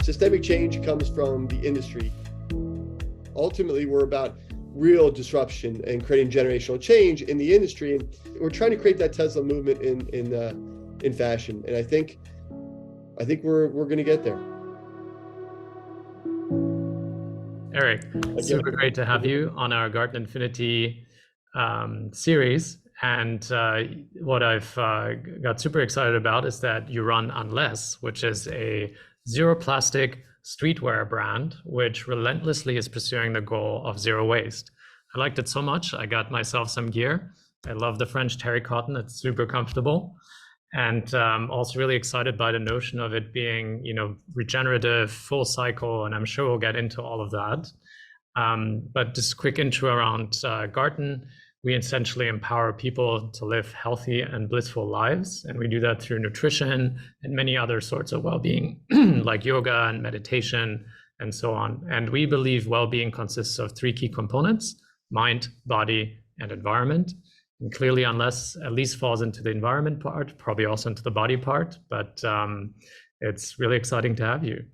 Systemic change comes from the industry. Ultimately, we're about real disruption and creating generational change in the industry. And we're trying to create that Tesla movement in fashion. And I think we're going to get there. Eric, super great to have you on our Garden Infinity series. And what I've got super excited about is that you run Unless, which is a zero plastic streetwear brand, which relentlessly is pursuing the goal of zero waste. I liked it so much, I got myself some gear. I love the French terry cotton, it's super comfortable. And also really excited by the notion of it being, regenerative, full cycle, and I'm sure we'll get into all of that. But just a quick intro around Garten. We essentially empower people to live healthy and blissful lives. And we do that through nutrition and many other sorts of well-being, like yoga and meditation and so on. And we believe well-being consists of three key components: mind, body, and environment. And clearly, Unless at least falls into the environment part, probably also into the body part, but it's really exciting to have you.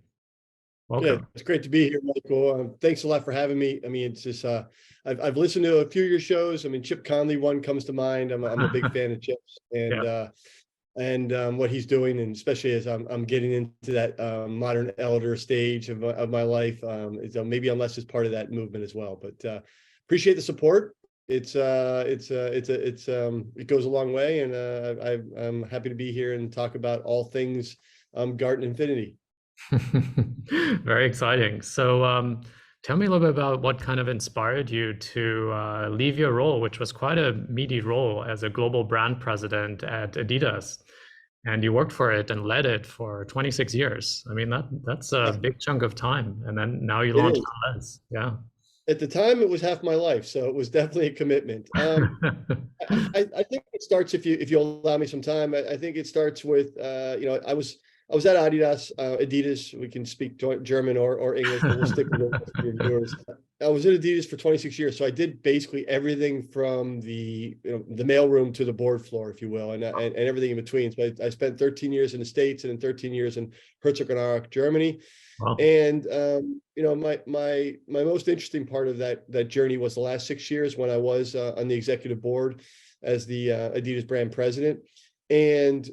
Welcome. Yeah, it's great to be here, Michael. Thanks a lot for having me. I mean, it's just, I've listened to a few of your shows. I mean, Chip Conley one comes to mind. I'm a big fan of Chip's and what he's doing, and especially as I'm getting into that modern elder stage of my life. Maybe Unless is part of that movement as well. But appreciate the support. It goes a long way, and I'm happy to be here and talk about all things Garten Infinity. Very exciting. So tell me a little bit about what kind of inspired you to leave your role, which was quite a meaty role as a global brand president at Adidas. And you worked for it and led it for 26 years. I mean, that's a big chunk of time. And then now you launched Unless. Yeah. At the time, it was half my life, so it was definitely a commitment. I think it starts, if you'll allow me some time. I think it starts with I was at Adidas. We can speak German or English, but we'll stick with it for yours. I was at Adidas for 26 years, so I did basically everything from the mailroom to the board floor, if you will, and everything in between. So I spent 13 years in the States and then 13 years in Herzogenaurach, Germany. Wow. And my most interesting part of that journey was the last 6 years when I was on the executive board as the Adidas brand president. And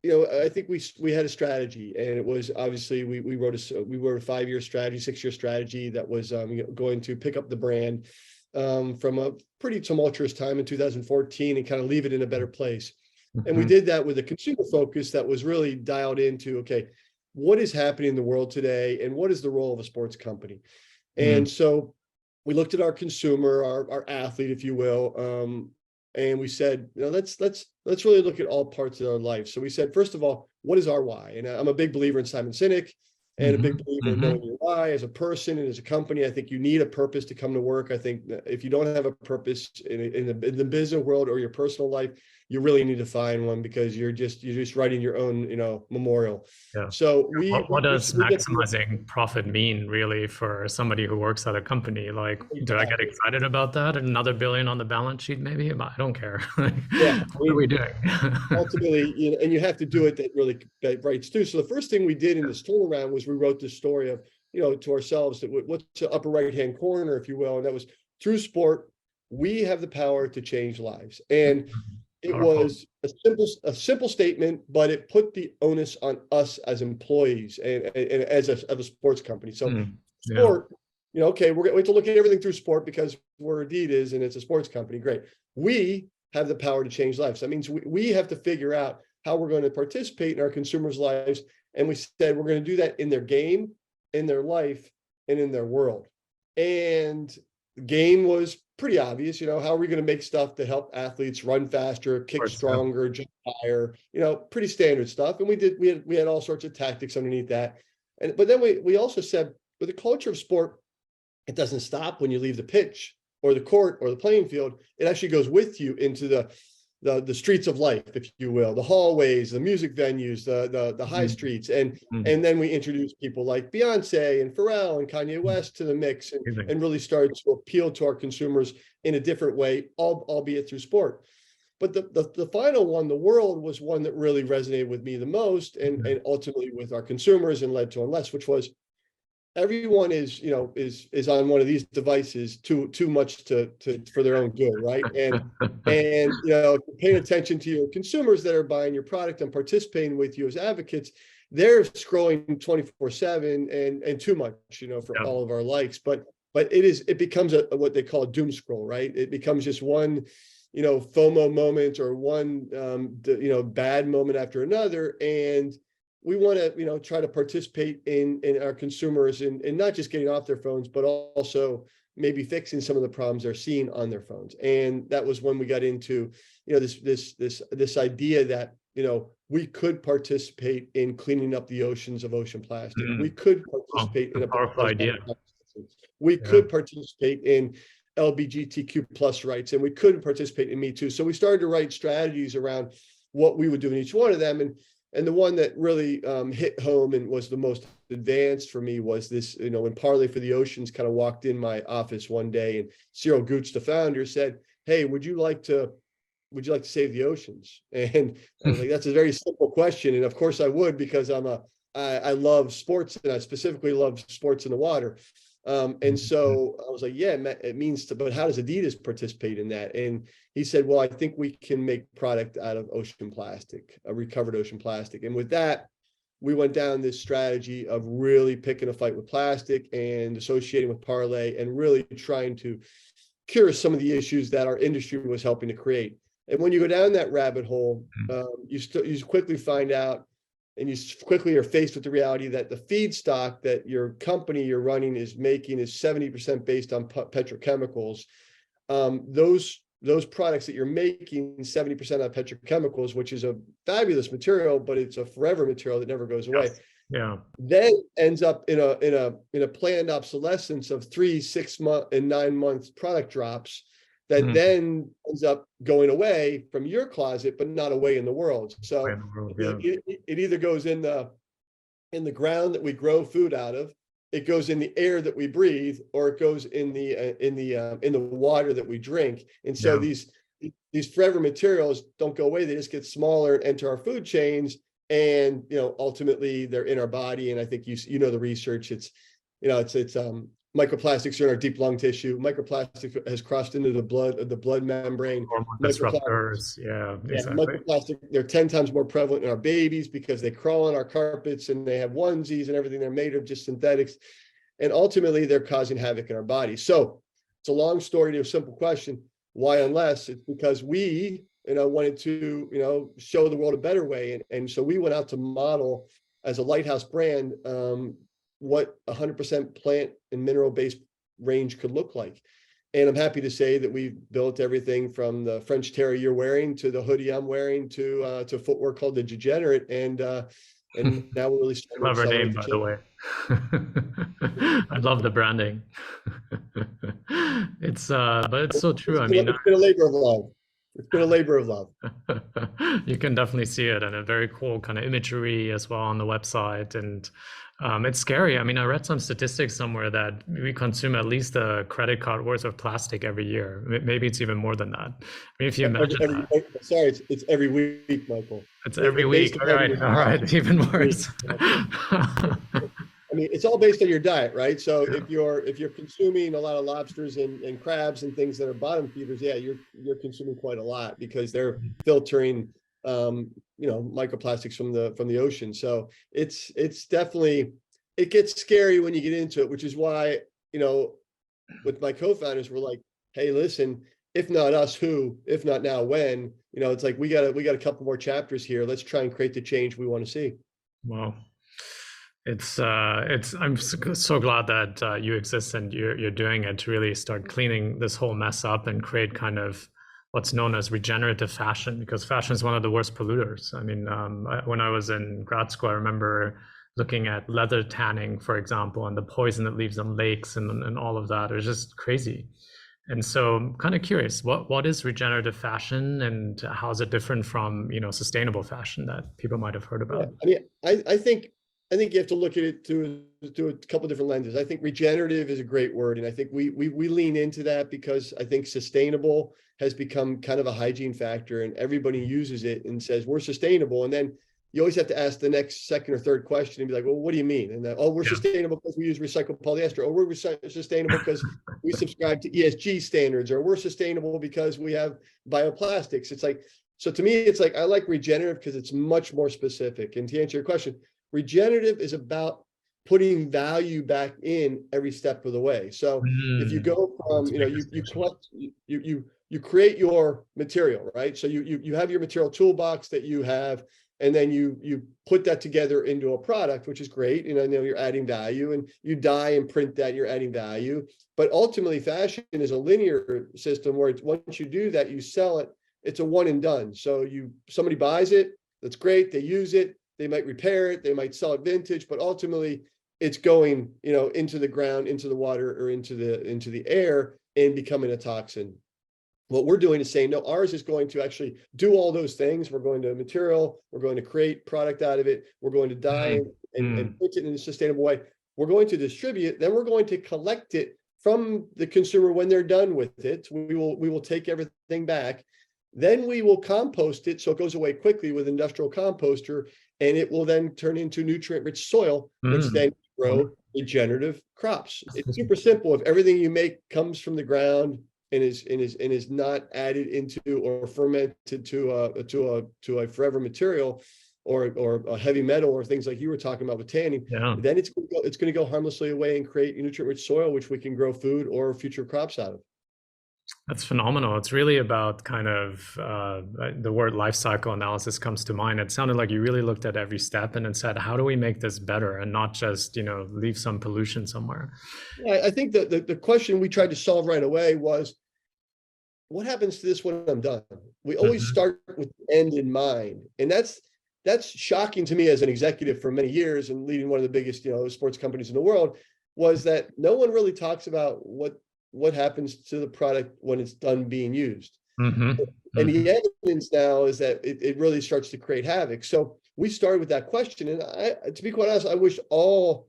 I think we had a strategy, and it was obviously we wrote a 5-year strategy, 6-year strategy that was going to pick up the brand from a pretty tumultuous time in 2014 and kind of leave it in a better place. Mm-hmm. And we did that with a consumer focus that was really dialed into, okay, what is happening in the world today, and what is the role of a sports company? Mm-hmm. And so we looked at our consumer, our athlete, if you will, and we said, let's really look at all parts of our life. So we said, first of all, what is our why? And I'm a big believer in Simon Sinek, and a big believer in knowing your why as a person and as a company. I think you need a purpose to come to work. I think that if you don't have a purpose in the business world or your personal life, you really need to find one, because you're just writing your own memorial. Yeah. So what does maximizing profit mean really for somebody who works at a company? Like, do I get excited about that? Another $1 billion on the balance sheet, maybe? I don't care. Yeah. What are we doing? Ultimately, and you have to do it that writes through. So the first thing we did in this turnaround was we wrote this story of, to ourselves, that what's the upper right-hand corner, if you will, and that was, through sport, we have the power to change lives. And it was a simple statement, but it put the onus on us as employees and as a sports company. So sport, okay, we have to look at everything through sport because we're Adidas and it's a sports company. Great. We have the power to change lives. That means we have to figure out how we're going to participate in our consumers' lives. And we said we're going to do that in their game, in their life, and in their world. And the game was pretty obvious. How are we going to make stuff to help athletes run faster, kick stronger, jump higher, pretty standard stuff. And we had all sorts of tactics underneath that. But then we also said, with the culture of sport, it doesn't stop when you leave the pitch or the court or the playing field. It actually goes with you into the streets of life, if you will, the hallways, the music venues, the high streets. And then we introduced people like Beyonce and Pharrell and Kanye West to the mix, and really started to appeal to our consumers in a different way, albeit through sport. But the final one, the world, was one that really resonated with me the most, and ultimately with our consumers, and led to Unless, which was, everyone is, is on one of these devices too much to for their own good, right? And paying attention to your consumers that are buying your product and participating with you as advocates, they're scrolling 24/7 and too much, for all of our likes. But it becomes what they call a doom scroll, right? It becomes just one, FOMO moment, or one bad moment after another. And we want to, try to participate in our consumers, and not just getting off their phones, but also maybe fixing some of the problems they're seeing on their phones. And that was when we got into, this idea that, we could participate in cleaning up the oceans of ocean plastic. We could participate in a powerful idea. We could participate in LGBTQ plus rights, and we could participate in Me Too. So we started to write strategies around what we would do in each one of them. And the one that really hit home and was the most advanced for me was this, when Parley for the Oceans kind of walked in my office one day, and Cyril Gooch, the founder, said, "Hey, would you like to save the oceans?" And I was like, that's a very simple question. And of course I would, because I love sports, and I specifically love sports in the water. And so I was like, yeah, it means to, but how does Adidas participate in that? And he said, well, I think we can make product out of ocean plastic, a recovered ocean plastic. And with that, we went down this strategy of really picking a fight with plastic and associating with Parley, and really trying to cure some of the issues that our industry was helping to create. And when you go down that rabbit hole, you quickly find out, and you quickly are faced with the reality that the feedstock that your company you're running is making is 70% based on petrochemicals. Those products that you're making, 70% of petrochemicals, which is a fabulous material, but it's a forever material that never goes away. Yeah. Then ends up in a planned obsolescence of 3, 6 month and 9 months product drops, that then ends up going away from your closet, but not away in the world. So it either goes in the ground that we grow food out of, it goes in the air that we breathe, or it goes in the water that we drink. And so these forever materials don't go away; they just get smaller and enter our food chains, and ultimately they're in our body. And I think the research. It's microplastics are in our deep lung tissue. Microplastic has crossed into the blood membrane. Disruptors, exactly. Microplastic, they're 10 times more prevalent in our babies, because they crawl on our carpets and they have onesies and everything. They're made of just synthetics, and ultimately they're causing havoc in our bodies. So it's a long story to a simple question. Why Unless? It's because we wanted to show the world a better way, and so we went out to model, as a lighthouse brand, what 100% plant and mineral-based range could look like. And I'm happy to say that we've built everything from the French terry you're wearing, to the hoodie I'm wearing, to footwear called the Degenerate. And now we're really starting clever name, by the way. I love the branding. But it's so true. I mean, it's been a labor of love. It's been a labor of love. You can definitely see it, and a very cool kind of imagery as well on the website. And it's scary. I mean, I read some statistics somewhere that we consume at least a credit card worth of plastic every year. Maybe it's even more than that. I mean, if you imagine Sorry, it's every week, Michael. It's every week. All right, even worse. I mean, it's all based on your diet, right? So if you're consuming a lot of lobsters and crabs and things that are bottom feeders, you're consuming quite a lot, because they're filtering microplastics from the ocean. So it's definitely, it gets scary when you get into it, which is why with my co-founders, we're like, hey, listen, if not us, who? If not now, when? It's like we got a couple more chapters here. Let's try and create the change we want to see. Wow. I'm so glad that you exist and you're doing it to really start cleaning this whole mess up and create kind of what's known as regenerative fashion, because fashion is one of the worst polluters. I mean, when I was in grad school, I remember looking at leather tanning, for example, and the poison it leaves on lakes and all of that. It was just crazy. And so I'm kind of curious, what is regenerative fashion, and how is it different from sustainable fashion that people might have heard about? Yeah, I mean, I think think you have to look at it through a couple different lenses. I think regenerative is a great word, and I think we lean into that because I think sustainable has become kind of a hygiene factor, and everybody uses it and says we're sustainable, and then you always have to ask the next second or third question and be like, well, what do you mean? And then, oh, we're sustainable because we use recycled polyester, or we're sustainable because we subscribe to ESG standards, or we're sustainable because we have bioplastics. It's like, so to me, it's like, I like regenerative because it's much more specific. And to answer your question, regenerative is about putting value back in every step of the way. So if you go from, you create your material, right? So you have your material toolbox that you have, and then you put that together into a product, which is great. And I know you're adding value, and you dye and print that, you're adding value. But ultimately, fashion is a linear system where once you do that, you sell it. It's a one and done. So somebody buys it, that's great. They use it. They might repair it. They might sell it vintage, but ultimately it's going, into the ground, into the water, or into the air, and becoming a toxin. What we're doing is saying, no, ours is going to actually do all those things. We're going to material, we're going to create product out of it. We're going to dye and put it in a sustainable way. We're going to distribute, then we're going to collect it from the consumer when they're done with it. We will take everything back. Then we will compost it so it goes away quickly with industrial composter, and it will then turn into nutrient-rich soil, which then grow regenerative crops. It's super simple. If everything you make comes from the ground and is not added into or fermented to a forever material or a heavy metal or things like you were talking about with tanning, then it's going to go harmlessly away and create nutrient-rich soil, which we can grow food or future crops out of. That's phenomenal. It's really about kind of the word life cycle analysis comes to mind. It sounded like you really looked at every step and then said, how do we make this better, and not just, leave some pollution somewhere? Yeah, I think that the question we tried to solve right away was, what happens to this when I'm done? We always start with the end in mind. And that's shocking to me as an executive for many years and leading one of the biggest, sports companies in the world, was that no one really talks about what happens to the product when it's done being used. And the evidence now is that it really starts to create havoc. So we started with that question. And to be quite honest, I wish all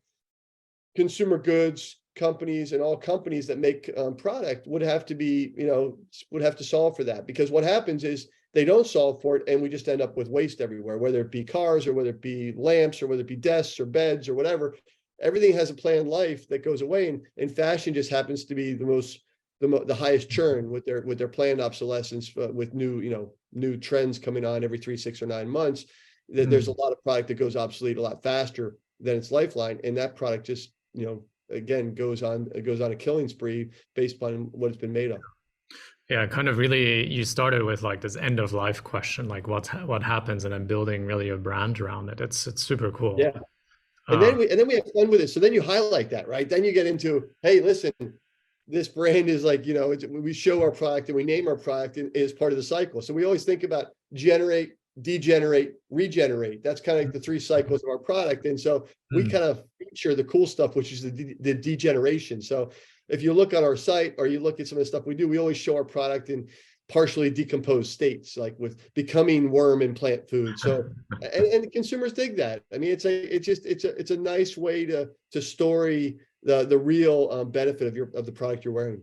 consumer goods companies and all companies that make product would have to solve for that, because what happens is they don't solve for it, and we just end up with waste everywhere, whether it be cars or whether it be lamps or whether it be desks or beds or whatever. Everything has a planned life that goes away, and fashion just happens to be the highest churn with their planned obsolescence, with new trends coming on every 3, 6, or 9 months. There's a lot of product that goes obsolete a lot faster than its lifeline, and that product just again goes on a killing spree based on what it's been made of. Yeah, kind of really, you started with like this end of life question, like what happens, and then building really a brand around it. It's super cool. Yeah. And then we have fun with it. So then you highlight that, right? Then you get into, hey, listen, this brand is like, we show our product and we name our product as part of the cycle. So we always think about generate, degenerate, regenerate. That's kind of like the 3 cycles of our product. And so we kind of feature the cool stuff, which is the degeneration. So if you look on our site or you look at some of the stuff we do, we always show our product in partially decomposed states, like with becoming worm and plant food. So, and consumers dig that. I mean, it's a nice way to story the real benefit of the product you're wearing.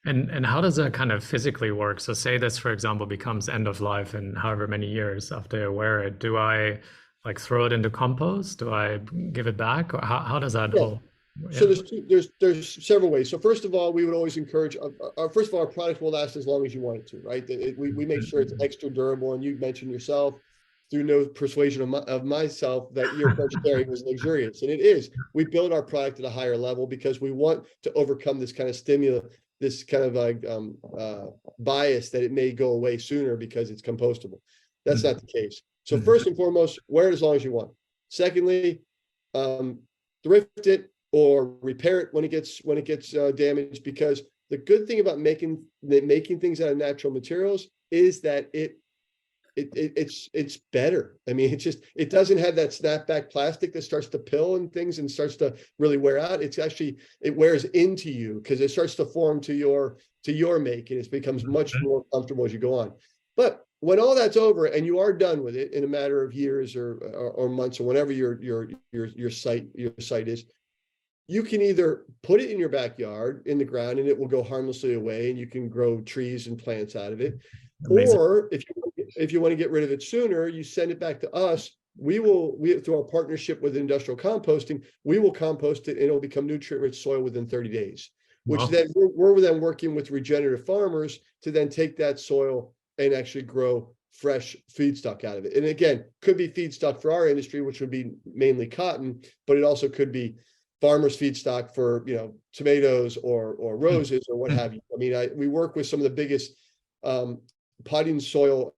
And how does that kind of physically work? So say this, for example, becomes end of life in however many years after I wear it. Do I like throw it into compost? Do I give it back? Or how does that whole? Yeah. So there's several ways. So first of all, we would always encourage, first of all, our product will last as long as you want it to, right? We make sure it's extra durable. And you mentioned yourself, through no persuasion of myself, that your vegetarian was luxurious. And it is. We build our product at a higher level because we want to overcome this kind of this kind of like bias that it may go away sooner because it's compostable. That's not the case. So first and foremost, wear it as long as you want. Secondly, thrift it or repair it when it gets damaged, because the good thing about making things out of natural materials is that it's better. I mean, it doesn't have that snapback plastic that starts to pill and things and starts to really wear out. It wears into you because it starts to form to your make, and it becomes much more comfortable as you go on. But when all that's over and you are done with it in a matter of years or months or whenever your site is, you can either put it in your backyard in the ground and it will go harmlessly away and you can grow trees and plants out of it. Amazing. Or if you want to get rid of it sooner, you send it back to us. We through our partnership with industrial composting, we will compost it and it'll become nutrient-rich soil within 30 days, which Wow. then we're then working with regenerative farmers to then take that soil and actually grow fresh feedstock out of it. And again, could be feedstock for our industry, which would be mainly cotton, but it also could be farmers feedstock for, tomatoes or roses or what have you. I mean, we work with some of the biggest potting soil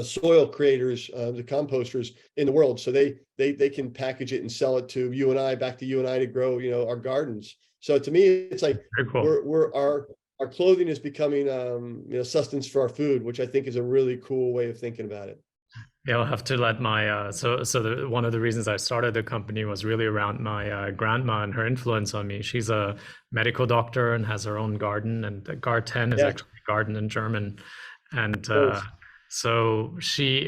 soil creators, the composters in the world. So they can package it and sell it to you and I, back to you and I, to grow, our gardens. So to me, it's like Very cool. our clothing is becoming sustenance for our food, which I think is a really cool way of thinking about it. Yeah, I'll have to let my one of the reasons I started the company was really around my grandma and her influence on me. She's a medical doctor and has her own garden, and garten is actually garden in German. And so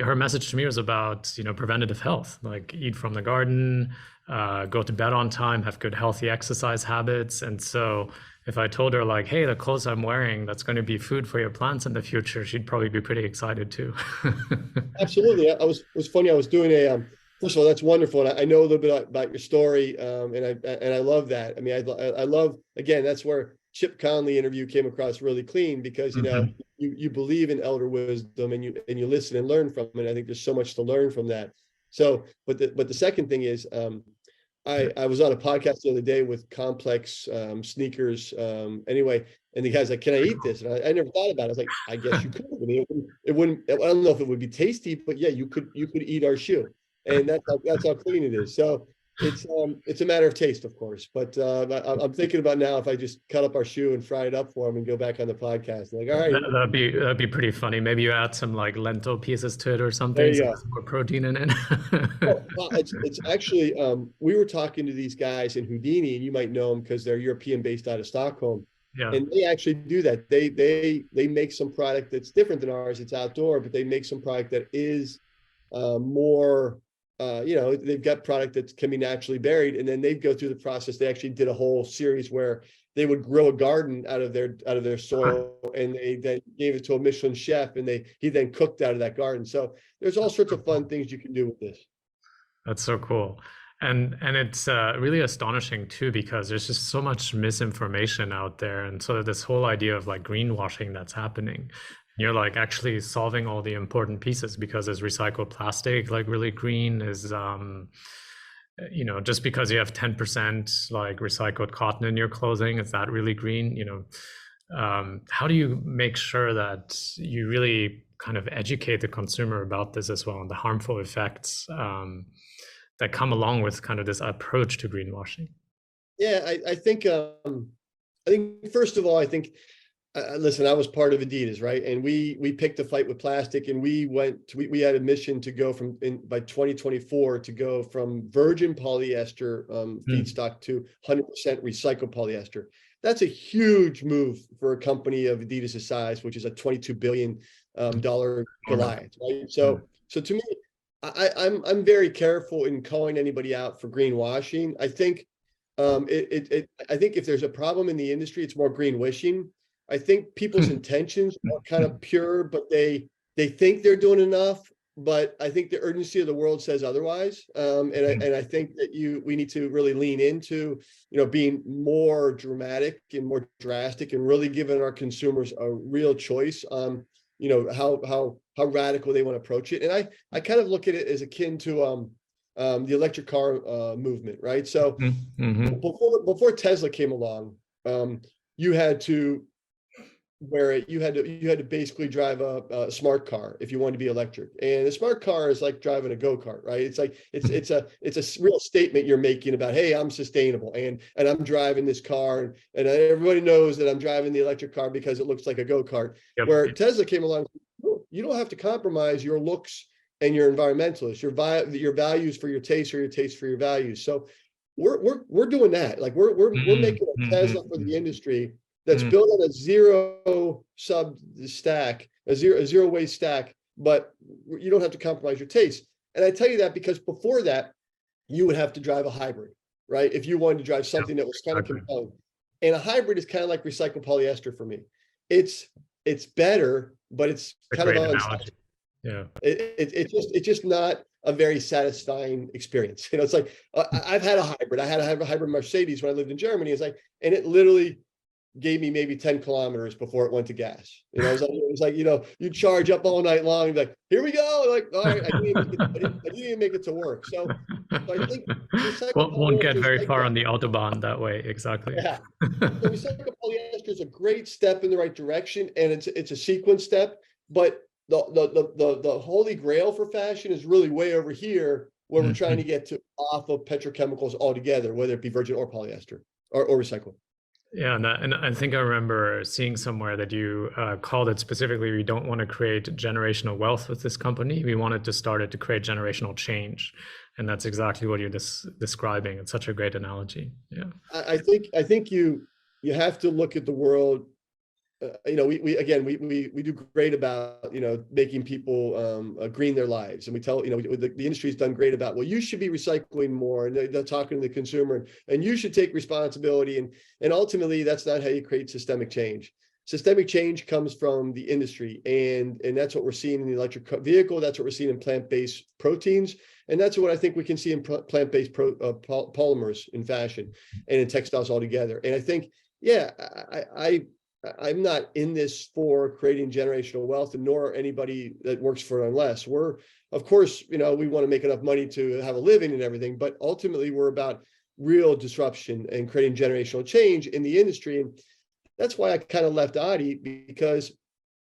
her message to me was about, preventative health, like eat from the garden, go to bed on time, have good healthy exercise habits. And so if I told her like, hey, the clothes I'm wearing, that's going to be food for your plants in the future, she'd probably be pretty excited too. Absolutely. It was funny. I was doing first of all, that's wonderful. And I know a little bit about your story. And I love that. I mean, I love, again, that's where Chip Conley interview came across really clean, because, you believe in elder wisdom and you listen and learn from it. I think there's so much to learn from that. So, but the second thing is, I was on a podcast the other day with Complex Sneakers. Anyway, and the guy's like, "Can I eat this?" And I never thought about it. I was like, "I guess you could." I mean, it wouldn't. I don't know if it would be tasty, but yeah, you could eat our shoe, and that's how clean it is. So it's a matter of taste, of course. But I'm thinking about now, if I just cut up our shoe and fry it up for him and go back on the podcast. Like, all right, that'd be pretty funny. Maybe you add some like lentil pieces to it or something, there you so go. there's more protein in it. Well, it's actually, we were talking to these guys in Houdini, and you might know them because they're European, based out of Stockholm. Yeah. And they actually do that. They make some product that's different than ours. It's outdoor, but they make some product that is more, they've got product that can be naturally buried, and then they go through the process. They actually did a whole series where they would grow a garden out of their soil, and they then gave it to a Michelin chef, and he then cooked out of that garden. So there's all sorts of fun things you can do with this. That's so cool. And it's really astonishing too, because there's just so much misinformation out there. And so this whole idea of like greenwashing that's happening, you're like actually solving all the important pieces, because is recycled plastic like really green? Is just because you have 10% like recycled cotton in your clothing, is that really green? How do you make sure that you really kind of educate the consumer about this as well, and the harmful effects that come along with kind of this approach to greenwashing? Yeah, I think first of all, listen, I was part of Adidas, right? And we picked a fight with plastic, and we had a mission to go by 2024 to go from virgin polyester feedstock to 100% recycled polyester. That's a huge move for a company of Adidas's size, which is a $22 billion Goliath, right? So to me, I'm very careful in calling anybody out for greenwashing. I think I think if there's a problem in the industry, it's more green wishing. I think people's intentions are kind of pure, but they think they're doing enough. But I think the urgency of the world says otherwise. And I think that we need to really lean into, being more dramatic and more drastic, and really giving our consumers a real choice on, how radical they want to approach it. And I kind of look at it as akin to the electric car movement, right? So before Tesla came along, you had to basically drive a smart car if you want to be electric. And a smart car is like driving a go-kart, right? It's like it's a real statement you're making about, hey, I'm sustainable, and I'm driving this car, and everybody knows that I'm driving the electric car because it looks like a go-kart. Yep. Where Tesla came along, you don't have to compromise your looks and your environmentalist, your values for your taste, or your taste for your values. So we're doing that. Like we're making a Tesla for the industry that's built on a zero sub stack a zero waste stack, but you don't have to compromise your taste. And I tell you that because before that, you would have to drive a hybrid, right? If you wanted to drive something that was kind of compelling. And a hybrid is kind of like recycled polyester for me. It's better, but it's kind of unsatisfying. Yeah. It's just not a very satisfying experience. It's like I've had a hybrid. I had a hybrid Mercedes when I lived in Germany. It's like, and it literally gave me maybe 10 kilometers before it went to gas. It was like, you charge up all night long and be like, here we go. Like, all right, I didn't even make it to work. So I think won't get very far on the Autobahn that way. Exactly. Yeah. So recycled polyester is a great step in the right direction, and it's a sequence step, but the holy grail for fashion is really way over here, where we're trying to get to off of petrochemicals altogether, whether it be virgin or polyester or recycled. Yeah, and I think I remember seeing somewhere that you called it specifically, we don't want to create generational wealth with this company. We wanted to start it to create generational change. And that's exactly what you're describing. It's such a great analogy. Yeah. I think you have to look at the world. We do great about, making people green their lives. And we tell, the industry's done great about, well, you should be recycling more, and they're talking to the consumer, and you should take responsibility. And ultimately, that's not how you create systemic change. Systemic change comes from the industry. And that's what we're seeing in the electric vehicle. That's what we're seeing in plant-based proteins. And that's what I think we can see in plant-based polymers in fashion and in textiles altogether. And I think, I'm not in this for creating generational wealth, and nor anybody that works for it, unless we're, of course, we want to make enough money to have a living and everything, but ultimately we're about real disruption and creating generational change in the industry. And that's why I kind of left Adi, because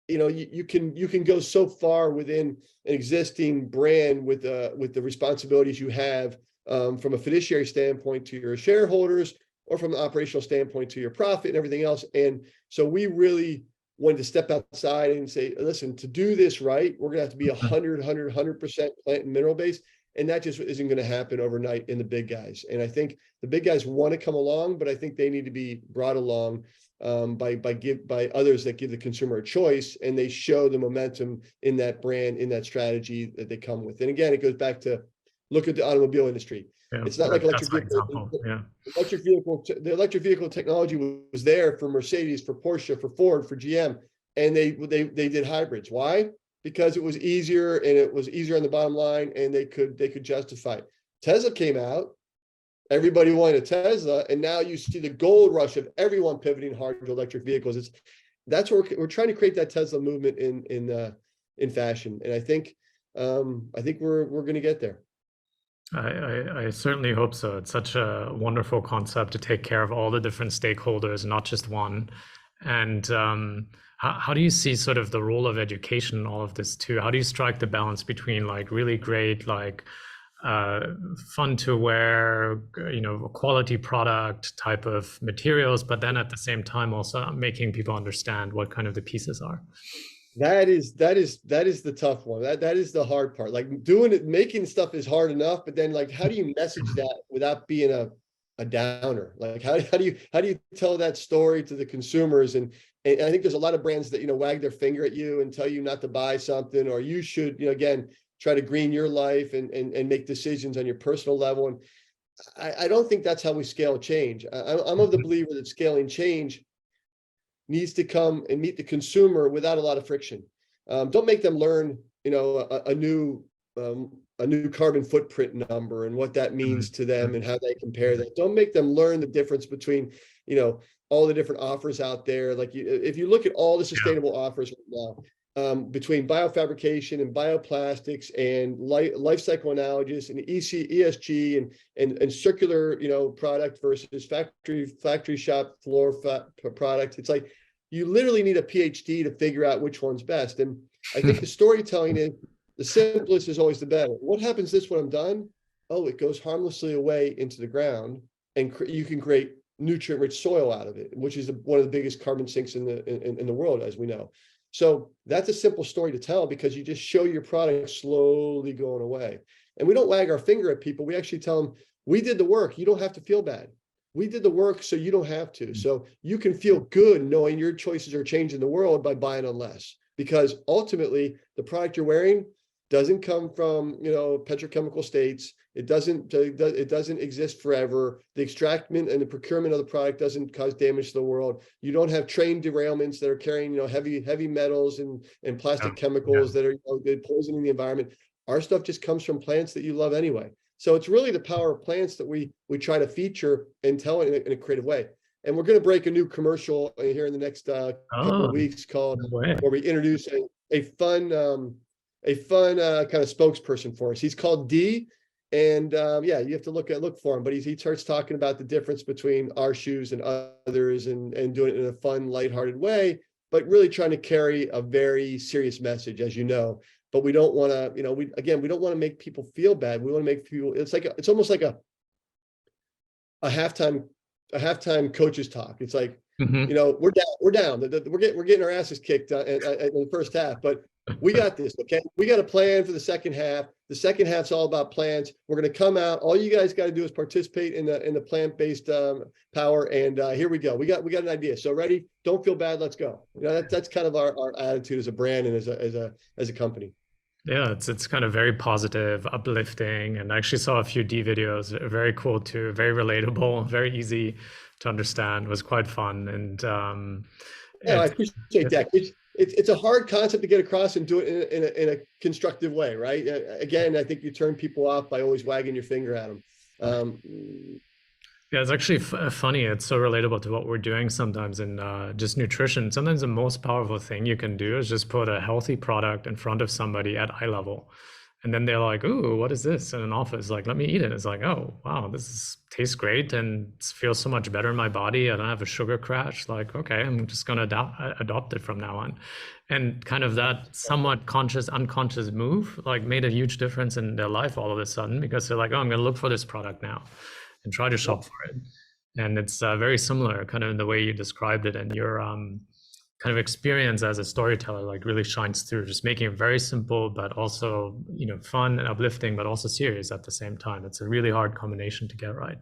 you can go so far within an existing brand with the responsibilities you have from a fiduciary standpoint to your shareholders, or from an operational standpoint to your profit and everything else. And so we really wanted to step outside and say, listen, to do this right, we're going to have to be 100% plant and mineral based. And that just isn't going to happen overnight in the big guys. And I think the big guys want to come along, but I think they need to be brought along by others that give the consumer a choice, and they show the momentum in that brand, in that strategy that they come with. And again, it goes back to look at the automobile industry. Yeah, it's not like electric vehicle. Yeah. The electric vehicle technology was there for Mercedes, for Porsche, for Ford, for GM, and they did hybrids. Why? Because it was easier, and it was easier on the bottom line, and they could justify it. Tesla came out, everybody wanted a Tesla, and now you see the gold rush of everyone pivoting hard to electric vehicles. That's where we're trying to create that Tesla movement in fashion, and I think we're going to get there. I certainly hope so. It's such a wonderful concept to take care of all the different stakeholders, not just one. And how do you see sort of the role of education in all of this too? How do you strike the balance between like really great, like fun to wear, quality product type of materials, but then at the same time also making people understand what kind of the pieces are? That is the tough one. That is the hard part. Like making stuff is hard enough, but then like, how do you message that without being a downer? Like, how do you tell that story to the consumers? And I think there's a lot of brands that, wag their finger at you and tell you not to buy something, or you should, again, try to green your life and make decisions on your personal level. And I don't think that's how we scale change. I'm of the believer that scaling change needs to come and meet the consumer without a lot of friction. Don't make them learn, a new carbon footprint number and what that means to them and how they compare that. Don't make them learn the difference between, all the different offers out there. Like if you look at all the sustainable offers right now, between biofabrication and bioplastics and life cycle analysis and ESG and circular, product versus factory shop floor product. It's like, you literally need a PhD to figure out which one's best. And I think the storytelling is the simplest is always the better. What happens this when I'm done? Oh, it goes harmlessly away into the ground, and you can create nutrient-rich soil out of it, which is one of the biggest carbon sinks in the world, as we know. So that's a simple story to tell, because you just show your product slowly going away. And we don't wag our finger at people. We actually tell them, we did the work. You don't have to feel bad. We did the work, so you don't have to. So you can feel good knowing your choices are changing the world by buying on less, because ultimately the product you're wearing doesn't come from, petrochemical states. It doesn't exist forever. The extraction and the procurement of the product doesn't cause damage to the world. You don't have train derailments that are carrying, heavy metals and plastic chemicals that are, poisoning the environment. Our stuff just comes from plants that you love anyway. So it's really the power of plants that we try to feature and tell it in a creative way. And we're going to break a new commercial here in the next couple of weeks called, where we introduce a fun kind of spokesperson for us. He's called D, and you have to look for him. But he starts talking about the difference between our shoes and others, and doing it in a fun, lighthearted way, but really trying to carry a very serious message, as you know. But we don't want to, we don't want to make people feel bad. We want to make people. It's almost like a halftime coaches talk. It's like, we're down. We're getting our asses kicked in the first half, but we got this. Okay, we got a plan for the second half. The second half's all about plants. We're going to come out. All you guys got to do is participate in the plant-based power. And here we go. We got an idea. So ready? Don't feel bad. Let's go. That's kind of our attitude as a brand and as a company. Yeah, it's kind of very positive, uplifting, and I actually saw a few D videos. Very cool too, very relatable, very easy to understand. It was quite fun, and I appreciate that. It's a hard concept to get across and do it in a constructive way, right? Again, I think you turn people off by always wagging your finger at them. Yeah, it's actually funny. It's so relatable to what we're doing sometimes in just nutrition. Sometimes the most powerful thing you can do is just put a healthy product in front of somebody at eye level. And then they're like, ooh, what is this? In an office, like, let me eat it. It's like, oh, wow, tastes great and feels so much better in my body. I don't have a sugar crash. Like, okay, I'm just going to adopt it from now on. And kind of that somewhat conscious, unconscious move, like, made a huge difference in their life all of a sudden, because they're like, oh, I'm going to look for this product now and try to shop for it. And it's very similar kind of in the way you described it, and your kind of experience as a storyteller like really shines through, just making it very simple, but also, fun and uplifting, but also serious at the same time. It's a really hard combination to get right.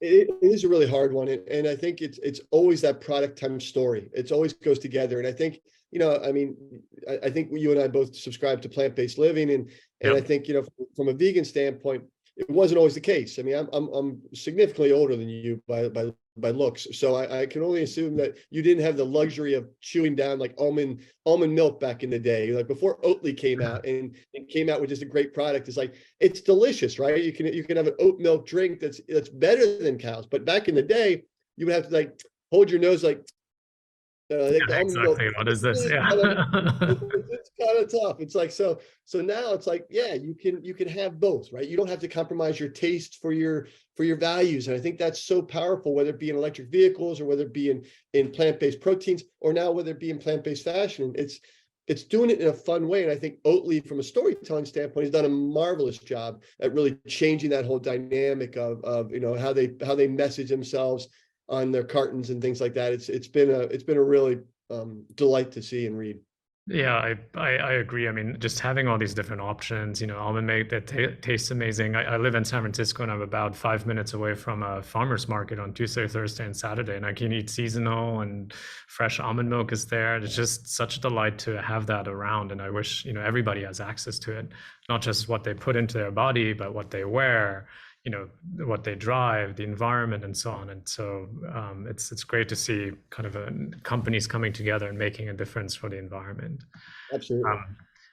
It is a really hard one. And I think it's always that product times story. It always goes together. And I think, I think you and I both subscribe to plant-based living. And I think, from a vegan standpoint, it wasn't always the case. I mean, I'm significantly older than you by looks, so I can only assume that you didn't have the luxury of chewing down like almond milk back in the day, like before Oatly came out and came out with just a great product. It's like, it's delicious, right? You can have an oat milk drink that's better than cows, but back in the day, you would have to like hold your nose like. Exactly. What is this? Yeah. It's kind of tough. It's like, so now it's like, yeah, you can have both, right? You don't have to compromise your taste for your values. And I think that's so powerful, whether it be in electric vehicles or whether it be in plant-based proteins, or now whether it be in plant-based fashion. It's doing it in a fun way. And I think Oatly, from a storytelling standpoint, has done a marvelous job at really changing that whole dynamic of how they message themselves on their cartons and things like that. It's been a really delight to see and read. Yeah, I agree. I mean, just having all these different options, almond milk that tastes amazing. I live in San Francisco, and I'm about 5 minutes away from a farmer's market on Tuesday, Thursday, and Saturday, and I can eat seasonal and fresh almond milk is there. It's just such a delight to have that around, and I wish everybody has access to it, not just what they put into their body, but what they wear, what they drive, the environment, and so on. And so it's great to see kind of companies coming together and making a difference for the environment. Absolutely.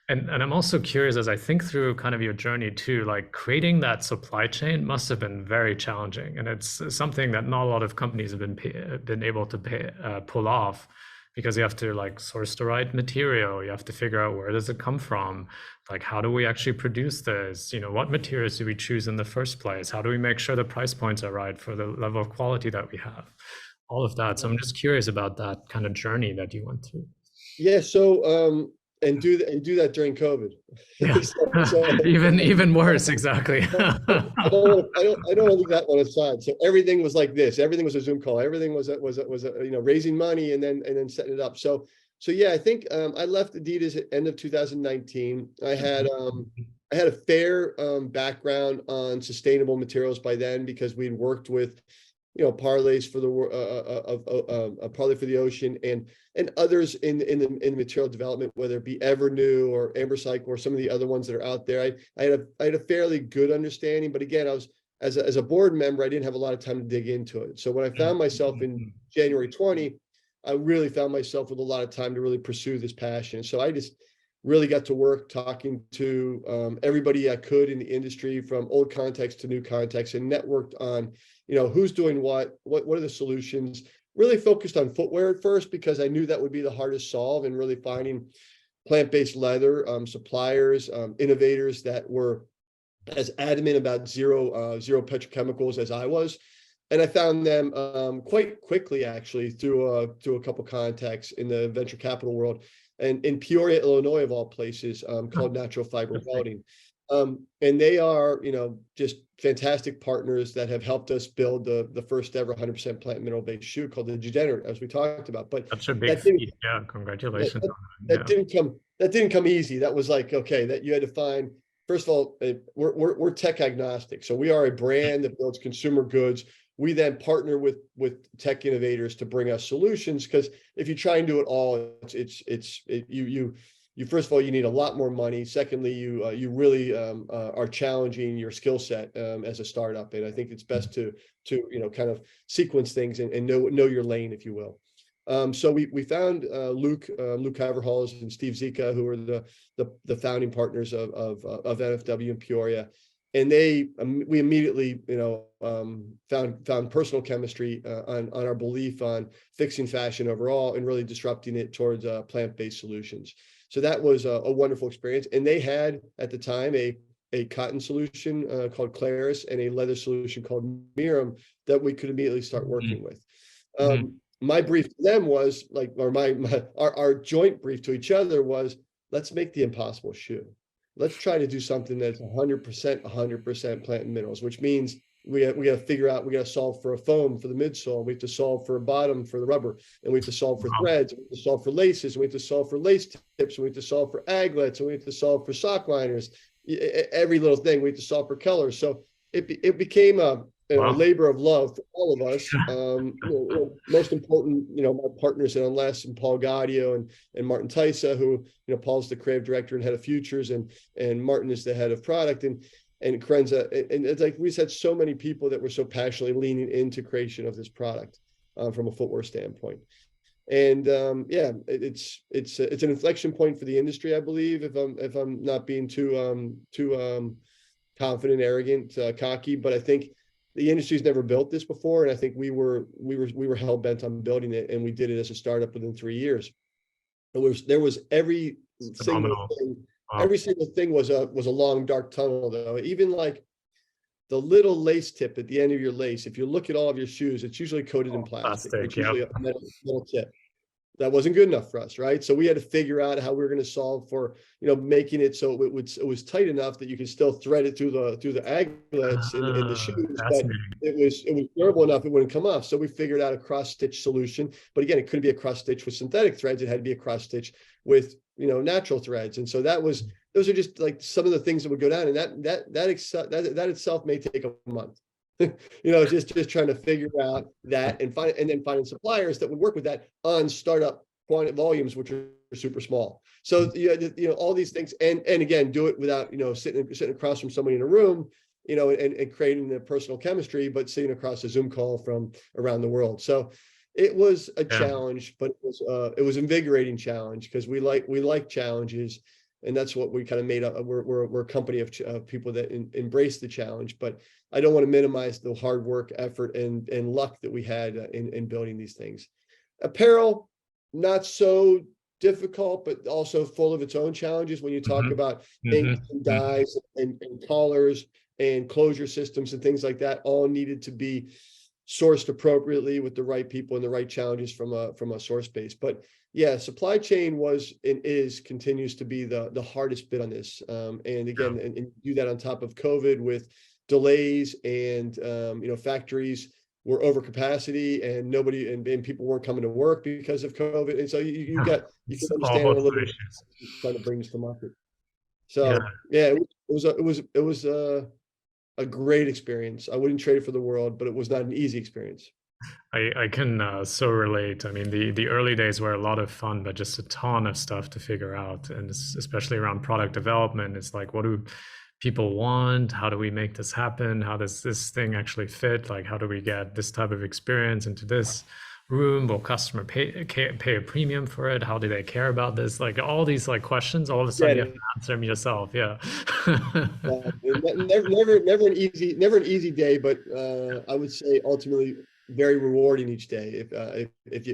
And I'm also curious, as I think through kind of your journey too, like creating that supply chain must have been very challenging, and it's something that not a lot of companies have been able to pull off, because you have to like source the right material. You have to figure out, where does it come from? Like, how do we actually produce this? What materials do we choose in the first place? How do we make sure the price points are right for the level of quality that we have? All of that. So I'm just curious about that kind of journey that you went through. Yeah. So, and do that during COVID. Yeah. so, even worse. Exactly. I don't want to leave that one aside. So everything was like this. Everything was a Zoom call. Everything was raising money and then setting it up. So yeah, I think I left Adidas at end of 2019. I had a fair background on sustainable materials by then, because we'd worked with parlays for the parlay for the ocean, and others in the material development, whether it be Evernew or Ambercycle or some of the other ones that are out there. I had a fairly good understanding, but again, I was as a board member, I didn't have a lot of time to dig into it. So when I found myself in January 20, I really found myself with a lot of time to really pursue this passion. So I just really got to work talking to everybody I could in the industry, from old contacts to new contacts, and networked on, who's doing what are the solutions. Really focused on footwear at first, because I knew that would be the hardest solve, and really finding plant-based leather suppliers, innovators that were as adamant about zero petrochemicals as I was. And I found them quite quickly, actually, through a couple contacts in the venture capital world, and in Peoria, Illinois, of all places, called Natural Fiber Welding. And they are, just fantastic partners that have helped us build the first ever 100% plant mineral-based shoe called the Degenerate, as we talked about. But Such a big feat. Yeah, congratulations. That didn't come easy. That was like, okay, that you had to find. First of all, we're tech agnostic, so we are a brand that builds consumer goods. We then partner with tech innovators to bring us solutions, because if you try and do it all, you first of all, you need a lot more money. Secondly, you really are challenging your skill set as a startup, and I think it's best to kind of sequence things and know your lane, if you will. So we found Luke Haverhals and Steve Zika, who are the founding partners of NFW in Peoria, and we immediately found personal chemistry on our belief on fixing fashion overall and really disrupting it towards plant-based solutions. So that was a wonderful experience. And they had at the time a cotton solution called Claris and a leather solution called Miram that we could immediately start working with. My brief to them was our joint brief to each other was, let's make the impossible shoe. Let's try to do something that's 100% plant and minerals, which means we got to figure out, we got to solve for a foam for the midsole. We have to solve for a bottom for the rubber, and we have to solve for threads, and we have to solve for laces, and we have to solve for lace tips, and we have to solve for aglets, and we have to solve for sock liners. Every little thing we have to solve for colors. So it became a labor of love for all of us. Most important, my partners in Unless, and Paul Gaudio and Martin Tysa, who, Paul's the creative director and head of futures, and Martin is the head of product, and Krenza. And it's like, we just had so many people that were so passionately leaning into creation of this product from a footwear standpoint. And it's an inflection point for the industry, I believe, if I'm not being too confident, arrogant, cocky, but I think the industry's never built this before, and I think we were hell bent on building it, and we did it as a startup within 3 years. There was every single thing. Wow. Every single thing was a long dark tunnel, though. Even like the little lace tip at the end of your lace, if you look at all of your shoes, it's usually coated in plastic. It's usually a metal tip. That wasn't good enough for us, right? So we had to figure out how we were going to solve for, making it so it was tight enough that you could still thread it through the aglets in the shoes, but it was durable enough it wouldn't come off. So we figured out a cross stitch solution, but again, it couldn't be a cross stitch with synthetic threads. It had to be a cross stitch with natural threads. And so those are just like some of the things that would go down, and that itself may take a month. Just trying to figure out that and then finding suppliers that would work with that on startup quantity volumes, which are super small. So all these things, and again, do it without sitting across from somebody in a room, and creating the personal chemistry, but sitting across a Zoom call from around the world. So it was a challenge, but it was invigorating challenge, because we like challenges. And that's what we kind of made up. We're a company of people that embrace the challenge, but I don't want to minimize the hard work, effort, and luck that we had in building these things. Apparel, not so difficult, but also full of its own challenges when you talk about inks and dyes and collars and closure systems and things like that. All needed to be sourced appropriately with the right people and the right challenges from a source base. But yeah, supply chain was and continues to be the hardest bit on this. And again, and do that on top of COVID with delays and factories were over capacity, and and people weren't coming to work because of COVID. And so you can understand a little bit trying to bring this to market. So it was a great experience. I wouldn't trade it for the world, but it was not an easy experience. I can so relate. I mean, the early days were a lot of fun, but just a ton of stuff to figure out, and especially around product development. It's like, what do people want? How do we make this happen? How does this thing actually fit? Like, how do we get this type of experience into this room? Will customer pay a premium for it? How do they care about this? Like all these like questions, all of a sudden you have to answer them yourself. Yeah. Never never an easy day, but I would say ultimately very rewarding each day if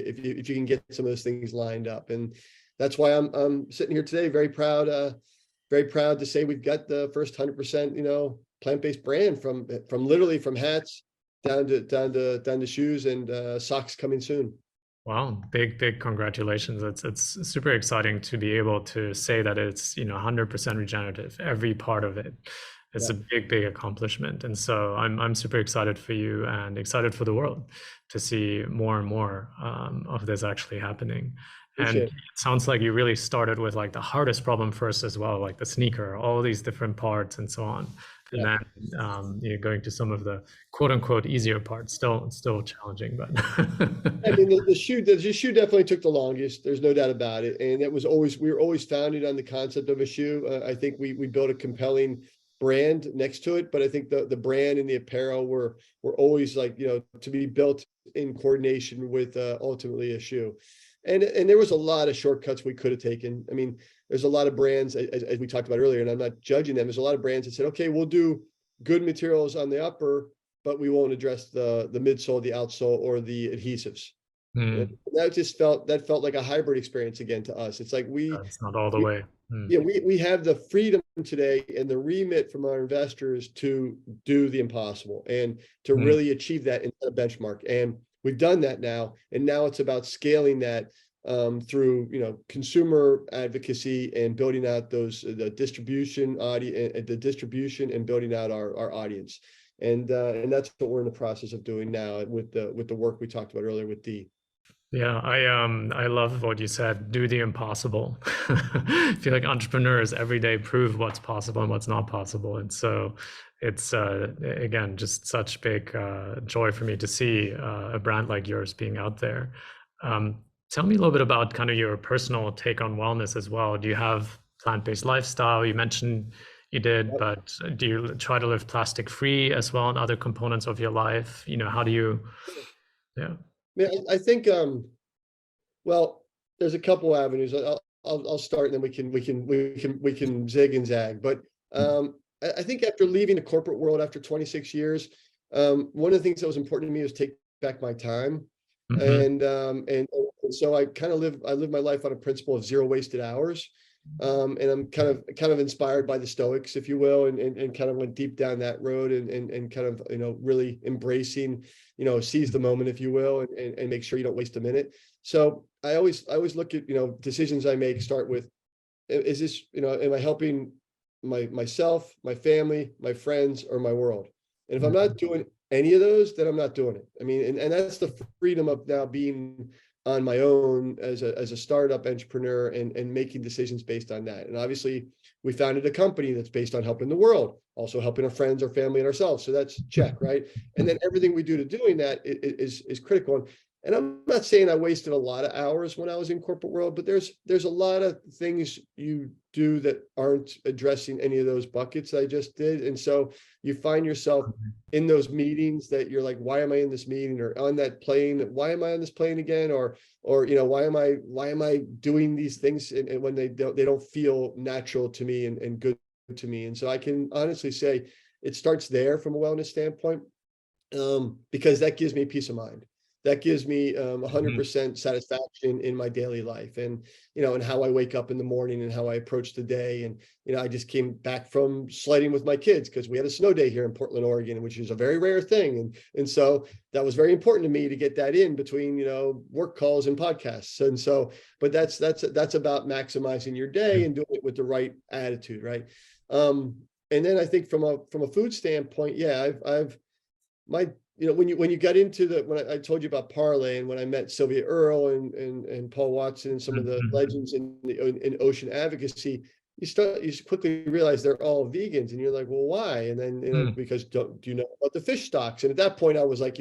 you can get some of those things lined up. And that's why I'm sitting here today very proud to say we've got the first 100% plant-based brand from literally from hats down to shoes and socks coming soon. Wow, big congratulations. It's super exciting to be able to say that it's 100% regenerative, every part of it. It's a big accomplishment. And so I'm super excited for you and excited for the world to see more and more of this actually happening. And it sounds like you really started with like the hardest problem first as well, like the sneaker, all these different parts and so on. And then you're going to some of the quote unquote easier parts, still challenging, but I mean the shoe definitely took the longest. There's no doubt about it. And we were always founded on the concept of a shoe. I think we built a compelling brand next to it, but I think the brand and the apparel were always like, to be built in coordination with ultimately a shoe. And there was a lot of shortcuts we could have taken. I mean, there's a lot of brands, as we talked about earlier, and I'm not judging them. There's a lot of brands that said, okay, we'll do good materials on the upper, but we won't address the midsole, the outsole, or the adhesives. That felt like a hybrid experience again to us. It's like it's not all the way. We have the freedom today and the remit from our investors to do the impossible and to really achieve that in a benchmark. And we've done that now, and now it's about scaling that through consumer advocacy and building out the distribution and building out our audience. And that's what we're in the process of doing now with the work we talked about earlier with D. Yeah, I love what you said. Do the impossible. I feel like entrepreneurs every day prove what's possible and what's not possible, and so it's again just such big joy for me to see a brand like yours being out there. Tell me a little bit about kind of your personal take on wellness as well. Do you have plant-based lifestyle? You mentioned you did, but do you try to live plastic-free as well in other components of your life? How do you? Yeah. I think well, there's a couple avenues. I'll start, and then we can zig and zag. But I think after leaving the corporate world after 26 years, one of the things that was important to me was take back my time, and so I live my life on a principle of zero wasted hours. And I'm kind of inspired by the Stoics, if you will, and kind of went deep down that road and kind of really embracing, seize the moment, if you will, and make sure you don't waste a minute. So I always look at decisions I make start with, is this am I helping myself, my family, my friends, or my world? And if I'm not doing any of those, then I'm not doing it. I mean, and that's the freedom of now being on my own as a startup entrepreneur and making decisions based on that. And obviously we founded a company that's based on helping the world, also helping our friends, our family, and ourselves. So that's check, right? And then everything we do to doing that is critical. And I'm not saying I wasted a lot of hours when I was in corporate world, but there's a lot of things you do that aren't addressing any of those buckets I just did. And so you find yourself in those meetings that you're like, why am I in this meeting? Or on that plane, why am I on this plane again? Or why am I doing these things and when they don't feel natural to me and good to me? And so I can honestly say it starts there from a wellness standpoint, because that gives me peace of mind. That gives me 100% satisfaction in my daily life, and and how I wake up in the morning and how I approach the day. And I just came back from sledding with my kids because we had a snow day here in Portland, Oregon, which is a very rare thing, and so that was very important to me to get that in between work calls and podcasts. And so, but that's about maximizing your day and doing it with the right attitude, right? And then I think from a food standpoint, yeah, I've when you got into when I told you about Parlay, and when I met Sylvia Earle and Paul Watson and some of the legends in ocean advocacy, you quickly realize they're all vegans, and you're like, well, why? And then, because do you know about the fish stocks? And at that point I was like,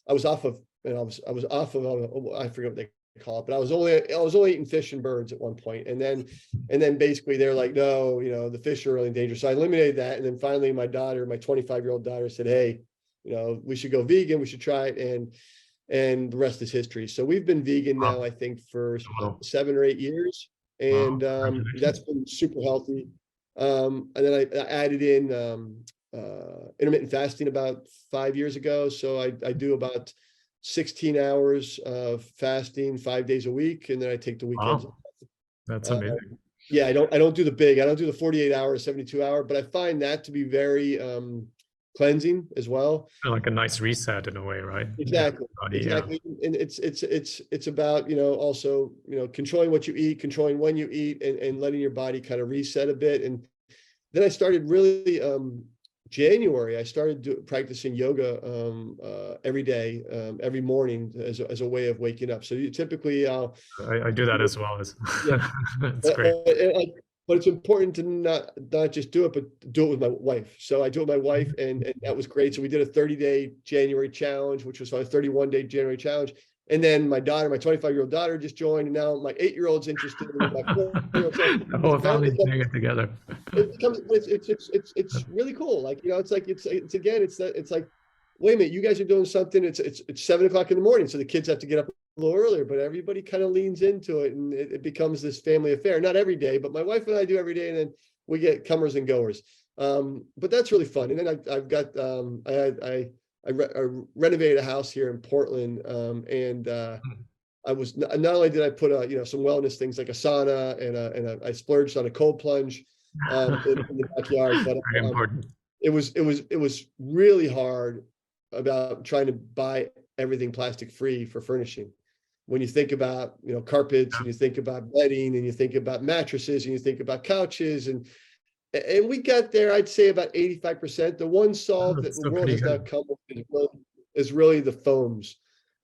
I was off of, and I was off of, I forget what they call it, but I was only eating fish and birds at one point. And then basically they're like, no, the fish are really dangerous. So I eliminated that. And then finally my 25-year-old daughter said, hey, we should go vegan, we should try it. And the rest is history. So we've been vegan now, I think, for Wow. 7 or 8 years. And that's been super healthy. And then I added in intermittent fasting about 5 years ago. So I do about 16 hours of fasting 5 days a week, and then I take the weekends. Wow. That's amazing. Yeah, I don't do the 48 hour, 72 hour, but I find that to be very cleansing as well. Like a nice reset in a way, right? Exactly. Exactly. And it's about, also, controlling what you eat, controlling when you eat, and letting your body kind of reset a bit. And then I started really, January, I started practicing yoga every day, every morning as a way of waking up. So typically I do that as well. Yeah. It's great. But it's important to not just do it, but do it with my wife. So I do it with my wife, and that was great. So we did a 30-day January challenge, which was a 31-day January challenge. And then my 25-year-old daughter just joined, and now my 8-year-old's interested in my 4-year-old. So the whole family's doing it together. It's really cool. Like, it's like, wait a minute, you guys are doing something. It's 7 o'clock in the morning, so the kids have to get up a little earlier, but everybody kind of leans into it, and it becomes this family affair. Not every day, but my wife and I do every day, and then we get comers and goers. But that's really fun. And then I've got I renovated a house here in Portland, and I was not only did I put some wellness things like a sauna, and I splurged on a cold plunge in the backyard, but Very important. it was really hard about trying to buy everything plastic free for furnishing. When you think about, carpets, and you think about bedding, and you think about mattresses, and you think about couches, and we got there, I'd say about 85%. The one solve that the world has not come with is really the foams.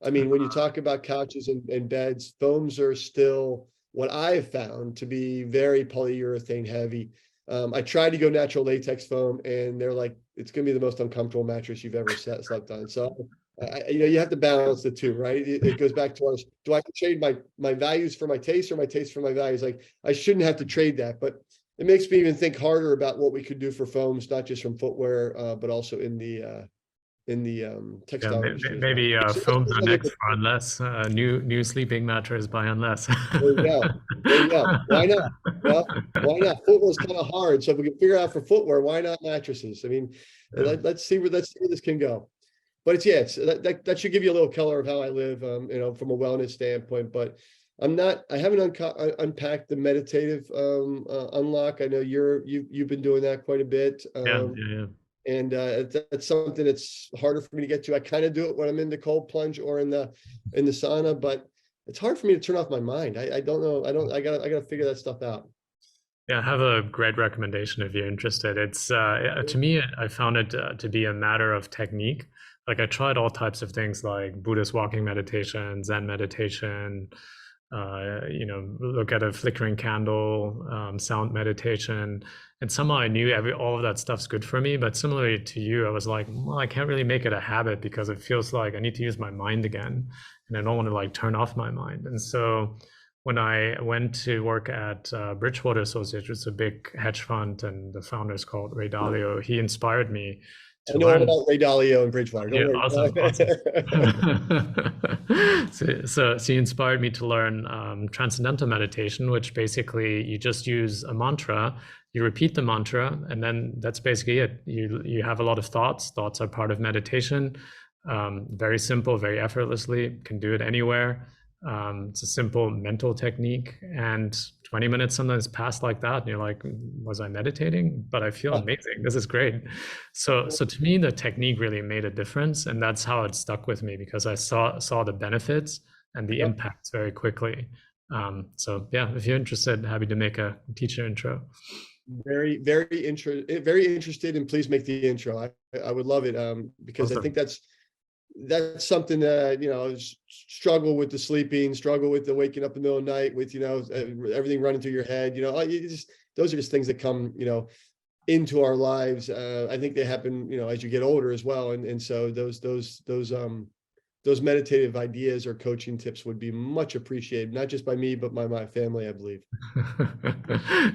I mean, when you talk about couches and beds, foams are still what I have found to be very polyurethane heavy. I tried to go natural latex foam, and they're like, it's going to be the most uncomfortable mattress you've ever slept on. So you have to balance the two, right? It goes back to do I have to trade my values for my taste, or my taste for my values? Like, I shouldn't have to trade that, but it makes me even think harder about what we could do for foams, not just from footwear, but also in the textile industry. Maybe foams are next for Unless. New sleeping mattress by Unless. There you go. Why not? Well, why not? Footwear is kind of hard, so if we can figure out for footwear, why not mattresses? I mean, let's see where this can go. But that should give you a little color of how I live, from a wellness standpoint. But I haven't unpacked the meditative unlock. I know you've been doing that quite a bit. Yeah. And that's something that's harder for me to get to. I kind of do it when I'm in the cold plunge or in the sauna, but it's hard for me to turn off my mind. I don't know. I gotta figure that stuff out. Yeah, I have a great recommendation if you're interested. It's to me, I found it to be a matter of technique. Like, I tried all types of things like Buddhist walking meditation, Zen meditation, look at a flickering candle, sound meditation. And somehow I knew all of that stuff's good for me. But similarly to you, I was like, well, I can't really make it a habit, because it feels like I need to use my mind again. And I don't want to turn off my mind. And so when I went to work at Bridgewater Associates, it's a big hedge fund, and the founder is called Ray Dalio. He inspired me. I know all about Ray Dalio and Bridgewater. Don't worry. Awesome. So he inspired me to learn transcendental meditation, which basically you just use a mantra, you repeat the mantra, and then that's basically it. You have a lot of thoughts. Thoughts are part of meditation. Very simple, very effortlessly. Can do it anywhere. It's a simple mental technique, and 20 minutes sometimes pass like that, and you're like, was I meditating? But I feel amazing. This is great. So to me, the technique really made a difference, and that's how it stuck with me, because I saw the benefits and the impacts very quickly. So yeah, if you're interested, happy to make a teacher intro. Very interested, and please make the intro. I would love it, because awesome. I think that's something that, struggle with the sleeping, struggle with the waking up in the middle of the night, with, everything running through your head, those are just things that come, into our lives. I think they happen, as you get older as well. And so those meditative ideas or coaching tips would be much appreciated, not just by me, but by my family, I believe.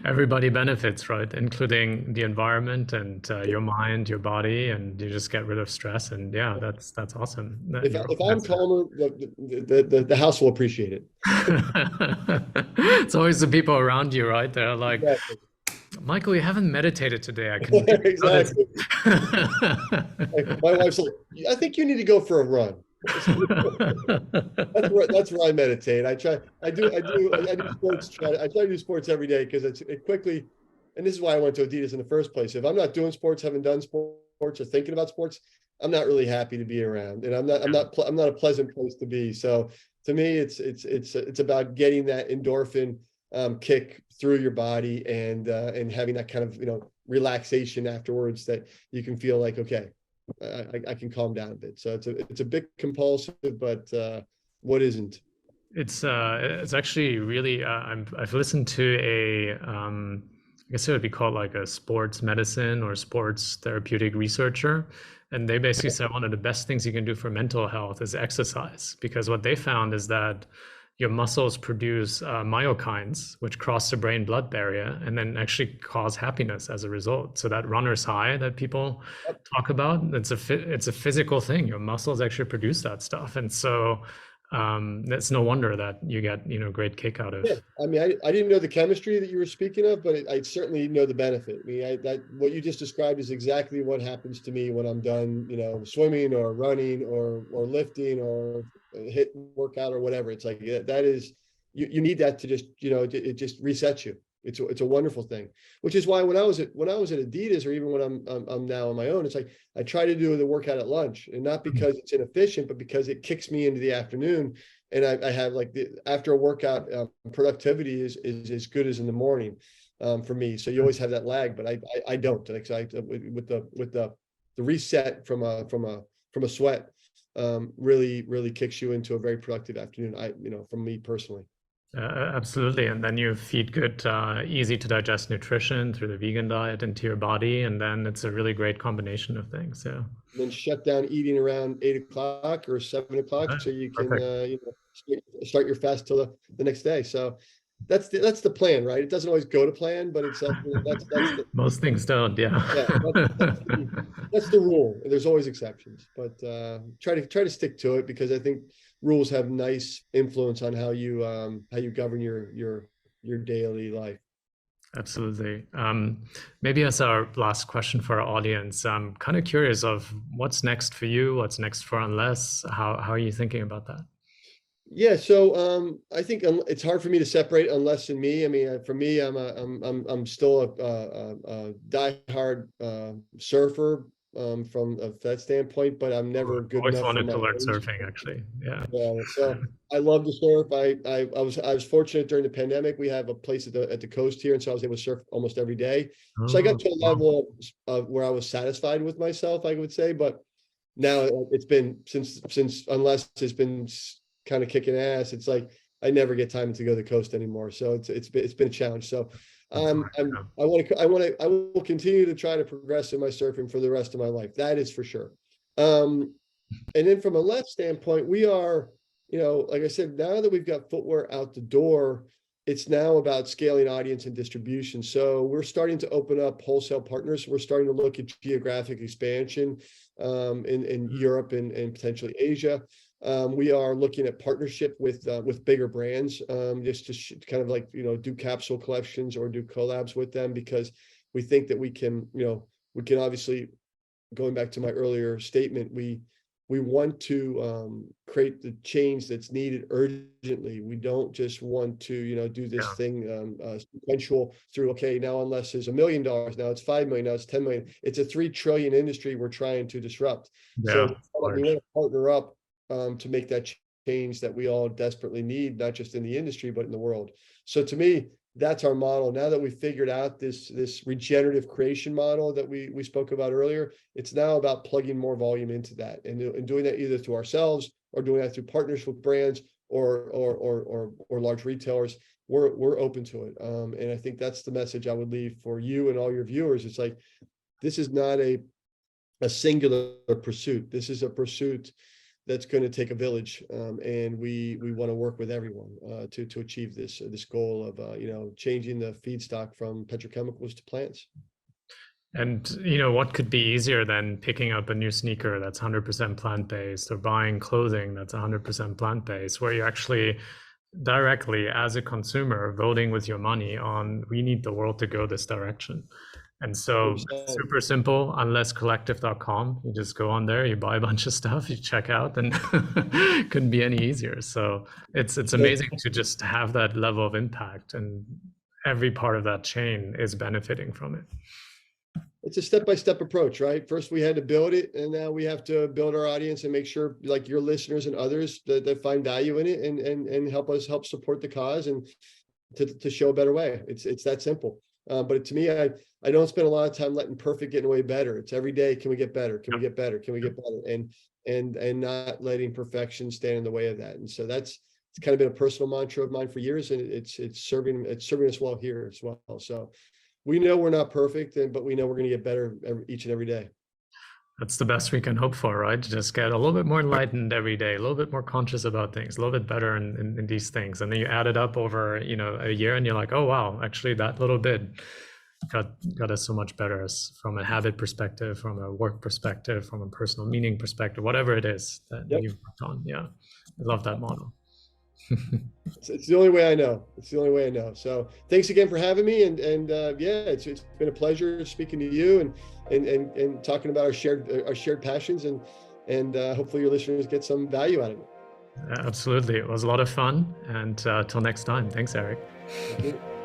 Everybody benefits, right? Including the environment and your mind, your body, and you just get rid of stress. And yeah, that's awesome. If I'm calmer, the house will appreciate it. It's always the people around you, right? They're like, exactly. Michael, you haven't meditated today. I can exactly. My wife's like, I think you need to go for a run. That's where I meditate. I do sports. I try to do sports every day because it quickly, and this is why I went to Adidas in the first place. If I'm not doing sports, haven't done sports, or thinking about sports, I'm not really happy to be around, and I'm not a pleasant place to be. So to me, it's about getting that endorphin kick through your body and having that kind of relaxation afterwards that you can feel like, okay, I can calm down a bit. So it's a bit compulsive, but what isn't? It's actually really I've listened to I guess it would be called like a sports medicine or sports therapeutic researcher, and they basically said one of the best things you can do for mental health is exercise, because what they found is that your muscles produce myokines, which cross the brain-blood barrier and then actually cause happiness as a result. So that runner's high that people talk about, it's a physical thing. Your muscles actually produce that stuff, and so that's no wonder that you get great kick out of. Yeah, I mean, I didn't know the chemistry that you were speaking of, but I certainly know the benefit. I mean, what you just described is exactly what happens to me when I'm done, swimming or running or lifting or hit workout or whatever. It's like that is you need that to just it just resets you. It's a wonderful thing, which is why when I was at Adidas, or even when I'm now on my own, it's like I try to do the workout at lunch, and not because it's inefficient, but because it kicks me into the afternoon, and I have like after a workout, productivity is as good as in the morning for me. So you always have that lag, but I don't. Like, with the reset from a sweat, really kicks you into a very productive afternoon. From me personally. Absolutely. And then you feed good, easy to digest nutrition through the vegan diet into your body. And then it's a really great combination of things. Yeah. And then shut down eating around 8 o'clock or 7 o'clock, so you can start your fast till the next day. So that's the plan, right? It doesn't always go to plan, but it's that's most things don't. Yeah. That's the rule. There's always exceptions, but try to stick to it, because I think rules have nice influence on how you govern your daily life. Absolutely. Maybe as our last question for our audience, I'm kind of curious of what's next for you, what's next for Unless. How are you thinking about that? Yeah, so I think it's hard for me to separate Unless and me. I mean, for me, I'm still a diehard surfer from that standpoint, but I'm never good enough. I always wanted to learn surfing, actually. Yeah. So I love to surf. I was fortunate during the pandemic. We have a place at the coast here, and so I was able to surf almost every day. So I got to a level of where I was satisfied with myself, I would say. But now it's been since Unless has been kind of kicking ass. It's like I never get time to go to the coast anymore. So it's been a challenge. So I will continue to try to progress in my surfing for the rest of my life. That is for sure. And then from a left standpoint, we are, like I said, now that we've got footwear out the door, it's now about scaling audience and distribution. So we're starting to open up wholesale partners. We're starting to look at geographic expansion in Europe and potentially Asia. We are looking at partnership with bigger brands, just to kind of like, do capsule collections or do collabs with them, because we think that we can obviously, going back to my earlier statement, we want to create the change that's needed urgently. We don't just want to, do this thing sequential through, okay, now Unless is $1 million, now it's 5 million, now it's 10 million. It's a 3 trillion industry we're trying to disrupt. So we want to partner up to make that change that we all desperately need, not just in the industry, but in the world. So to me, that's our model. Now that we've figured out this regenerative creation model that we spoke about earlier, it's now about plugging more volume into that and doing that either through ourselves or doing that through partners with brands or large retailers, we're open to it. And I think that's the message I would leave for you and all your viewers. It's like, this is not a singular pursuit. This is a pursuit that's going to take a village, and we want to work with everyone to achieve this goal of changing the feedstock from petrochemicals to plants. And what could be easier than picking up a new sneaker that's 100% plant-based, or buying clothing that's 100% plant-based, where you actually directly, as a consumer, voting with your money on, we need the world to go this direction. And so, 100%. super simple, unlesscollective.com. You just go on there, you buy a bunch of stuff, you check out, and couldn't be any easier. So it's amazing to just have that level of impact, and every part of that chain is benefiting from it. It's a step-by-step approach, right? First, we had to build it, and now we have to build our audience and make sure, like your listeners and others, that find value in it and help support the cause and to show a better way. It's that simple. But to me, I don't spend a lot of time letting perfect get in the way better. It's every day, can we get better? Can we get better? Can we get better? And not letting perfection stand in the way of that. And so it's kind of been a personal mantra of mine for years, and it's serving us well here as well. So we know we're not perfect, but we know we're going to get better each and every day. That's the best we can hope for, right? To just get a little bit more enlightened every day, a little bit more conscious about things, a little bit better in these things. And then you add it up over, a year, and you're like, oh, wow, actually that little bit got us so much better from a habit perspective, from a work perspective, from a personal meaning perspective, whatever it is that you've worked on. Yeah, I love that model. It's the only way I know. It's the only way I know. So thanks again for having me. And it's been a pleasure speaking to you and talking about our shared passions, and hopefully your listeners get some value out of it. Absolutely. It was a lot of fun. And till next time. Thanks, Eric. Thank you.